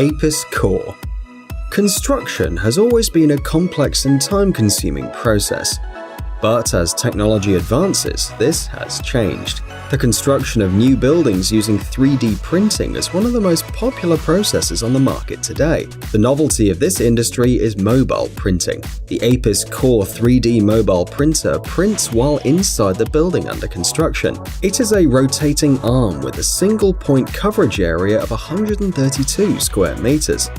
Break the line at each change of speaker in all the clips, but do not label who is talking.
APIS core. Construction has always been a complex and time-consuming process. But as technology advances, this has changed. The construction of new buildings using 3D printing is one of the most popular processes on the market today. The novelty of this industry is mobile printing. The APIS Core 3D mobile printer prints while inside the building under construction. It is a rotating arm with a single point coverage area of 132 square meters.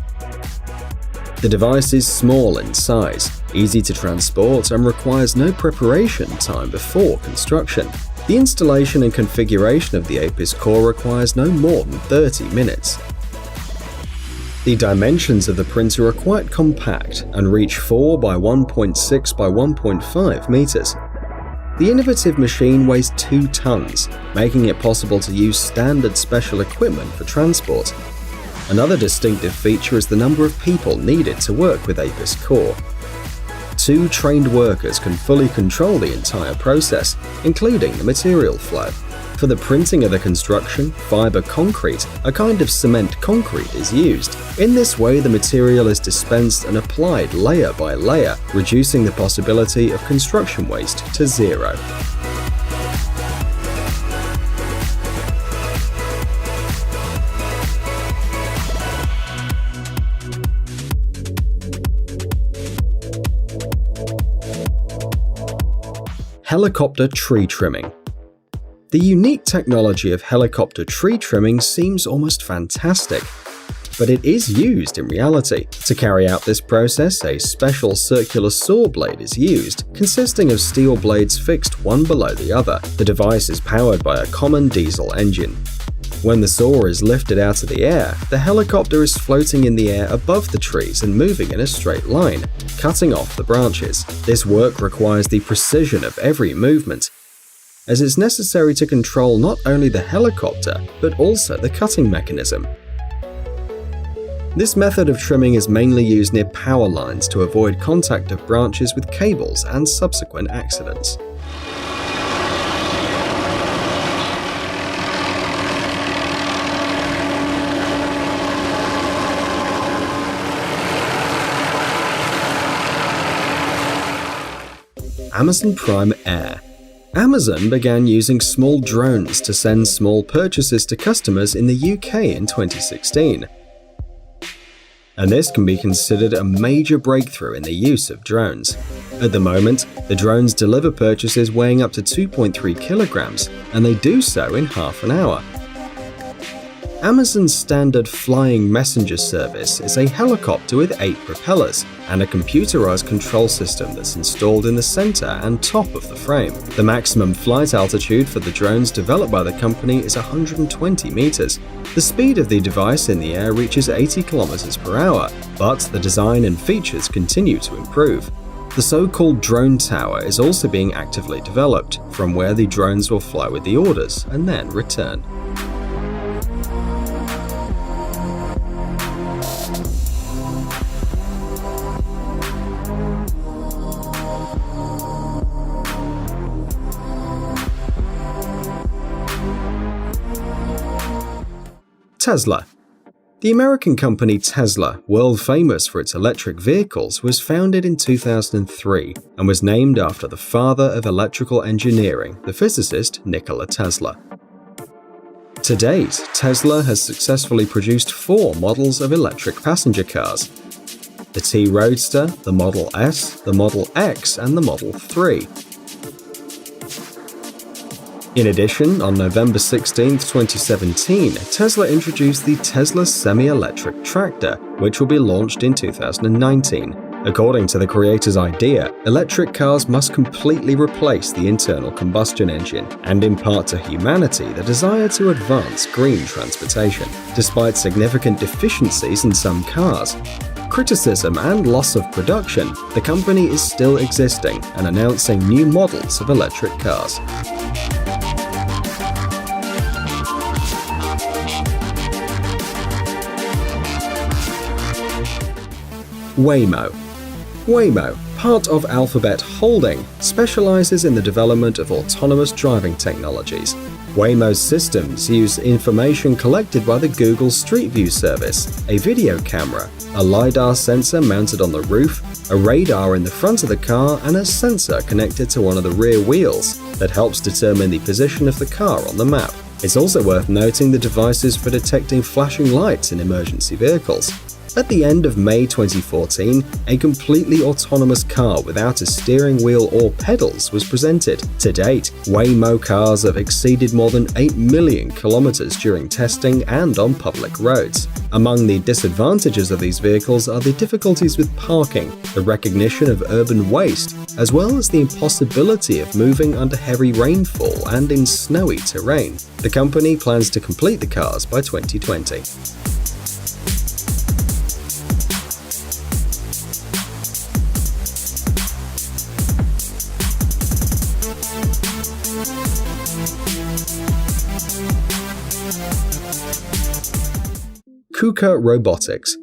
The device is small in size, easy to transport, and requires no preparation time before construction. The installation and configuration of the APIS core requires no more than 30 minutes. The dimensions of the printer are quite compact and reach 4 by 1.6 by 1.5 meters. The innovative machine weighs 2 tons, making it possible to use standard special equipment for transport. Another distinctive feature is the number of people needed to work with APIS core. 2 trained workers can fully control the entire process, including the material flow. For the printing of the construction, fiber concrete, a kind of cement concrete, is used. In this way, the material is dispensed and applied layer by layer, reducing the possibility of construction waste to zero. Helicopter tree trimming. The unique technology of helicopter tree trimming seems almost fantastic, but it is used in reality. To carry out this process, a special circular saw blade is used, consisting of steel blades fixed one below the other. The device is powered by a common diesel engine. When the saw is lifted out of the air, the helicopter is floating in the air above the trees and moving in a straight line, cutting off the branches. This work requires the precision of every movement, as it's necessary to control not only the helicopter, but also the cutting mechanism. This method of trimming is mainly used near power lines to avoid contact of branches with cables and subsequent accidents. Amazon Prime Air. Amazon began using small drones to send small purchases to customers in the UK in 2016. And this can be considered a major breakthrough in the use of drones. At the moment, the drones deliver purchases weighing up to 2.3 kilograms, and they do so in half an hour. Amazon's standard flying messenger service is a helicopter with 8 propellers and a computerized control system that's installed in the center and top of the frame. The maximum flight altitude for the drones developed by the company is 120 meters. The speed of the device in the air reaches 80 kilometers per hour, but the design and features continue to improve. The so-called drone tower is also being actively developed, from where the drones will fly with the orders and then return. Tesla. The American company Tesla, world famous for its electric vehicles, was founded in 2003 and was named after the father of electrical engineering, the physicist Nikola Tesla. To date, Tesla has successfully produced 4 models of electric passenger cars: the T Roadster, the Model S, the Model X, and the Model 3. In addition, on November 16, 2017, Tesla introduced the Tesla semi-electric tractor, which will be launched in 2019. According to the creator's idea, electric cars must completely replace the internal combustion engine and impart to humanity the desire to advance green transportation. Despite significant deficiencies in some cars, criticism and loss of production, the company is still existing and announcing new models of electric cars. Waymo. Waymo, part of Alphabet Holding, specializes in the development of autonomous driving technologies. Waymo's systems use information collected by the Google Street View service, a video camera, a LiDAR sensor mounted on the roof, a radar in the front of the car, and a sensor connected to one of the rear wheels that helps determine the position of the car on the map. It's also worth noting the devices for detecting flashing lights in emergency vehicles. At the end of May 2014, a completely autonomous car without a steering wheel or pedals was presented. To date, Waymo cars have exceeded more than 8 million kilometers during testing and on public roads. Among the disadvantages of these vehicles are the difficulties with parking, the recognition of urban waste, as well as the impossibility of moving under heavy rainfall and in snowy terrain. The company plans to complete the cars by 2020. KUKA Robotics.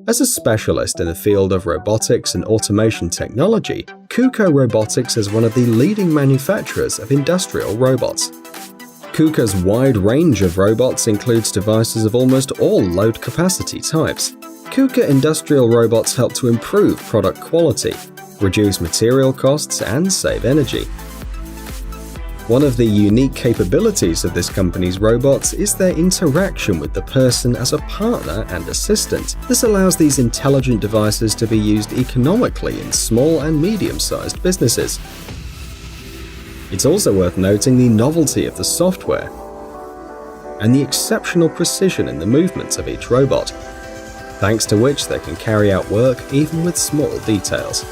As a specialist in the field of robotics and automation technology, KUKA Robotics is one of the leading manufacturers of industrial robots. KUKA's wide range of robots includes devices of almost all load capacity types. KUKA industrial robots help to improve product quality, reduce material costs, and save energy. One of the unique capabilities of this company's robots is their interaction with the person as a partner and assistant. This allows these intelligent devices to be used economically in small and medium-sized businesses. It's also worth noting the novelty of the software and the exceptional precision in the movements of each robot, thanks to which they can carry out work even with small details.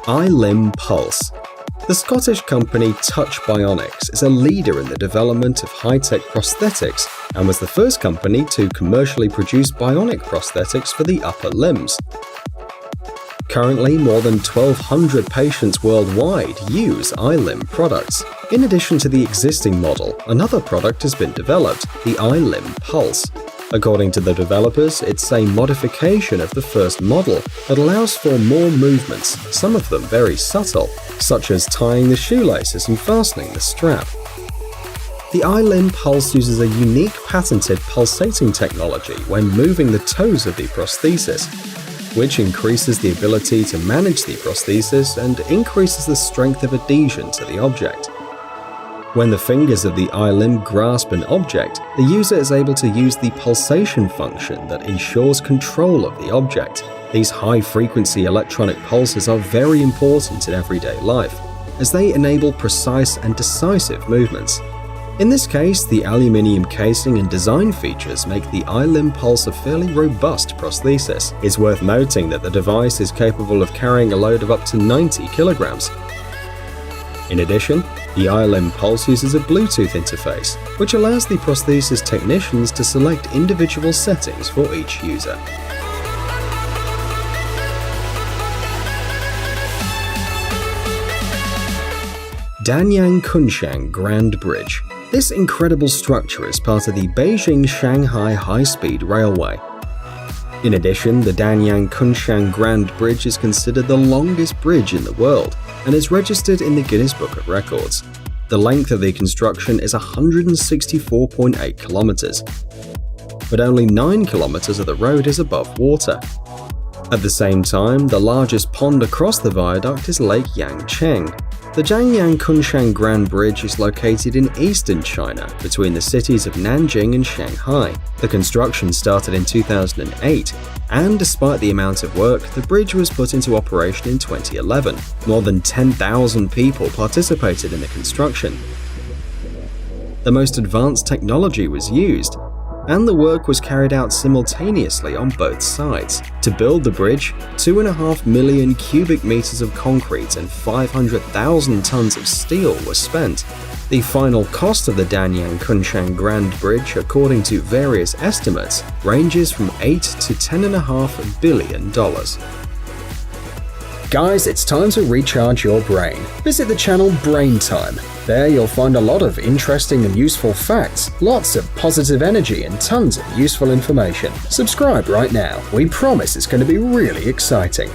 iLimb Pulse. The Scottish company Touch Bionics is a leader in the development of high-tech prosthetics and was the first company to commercially produce bionic prosthetics for the upper limbs. Currently, more than 1,200 patients worldwide use iLimb products. In addition to the existing model, another product has been developed, the iLimb Pulse. According to the developers, it's a modification of the first model that allows for more movements, some of them very subtle, such as tying the shoelaces and fastening the strap. The iLimb Pulse uses a unique patented pulsating technology when moving the toes of the prosthesis, which increases the ability to manage the prosthesis and increases the strength of adhesion to the object. When the fingers of the iLimb grasp an object, the user is able to use the pulsation function that ensures control of the object. These high-frequency electronic pulses are very important in everyday life, as they enable precise and decisive movements. In this case, the aluminium casing and design features make the iLimb Pulse a fairly robust prosthesis. It's worth noting that the device is capable of carrying a load of up to 90 kilograms. In addition, the iLimb Pulse uses a Bluetooth interface, which allows the prosthesis technicians to select individual settings for each user. Danyang Kunshan Grand Bridge. This incredible structure is part of the Beijing-Shanghai high-speed railway. In addition, the Danyang Kunshan Grand Bridge is considered the longest bridge in the world and is registered in the Guinness Book of Records. The length of the construction is 164.8 kilometers, but only 9 kilometers of the road is above water. At the same time, the largest pond across the viaduct is Lake Yangcheng. The Danyang Kunshan Grand Bridge is located in eastern China, between the cities of Nanjing and Shanghai. The construction started in 2008, and despite the amount of work, the bridge was put into operation in 2011. More than 10,000 people participated in the construction. The most advanced technology was used, and the work was carried out simultaneously on both sides. To build the bridge, 2.5 million cubic meters of concrete and 500,000 tons of steel were spent. The final cost of the Danyang Kunshan Grand Bridge, according to various estimates, ranges from $8 to $10.5 billion. Guys, it's time to recharge your brain. Visit the channel Brain Time. There you'll find a lot of interesting and useful facts, lots of positive energy and tons of useful information. Subscribe right now. We promise it's going to be really exciting.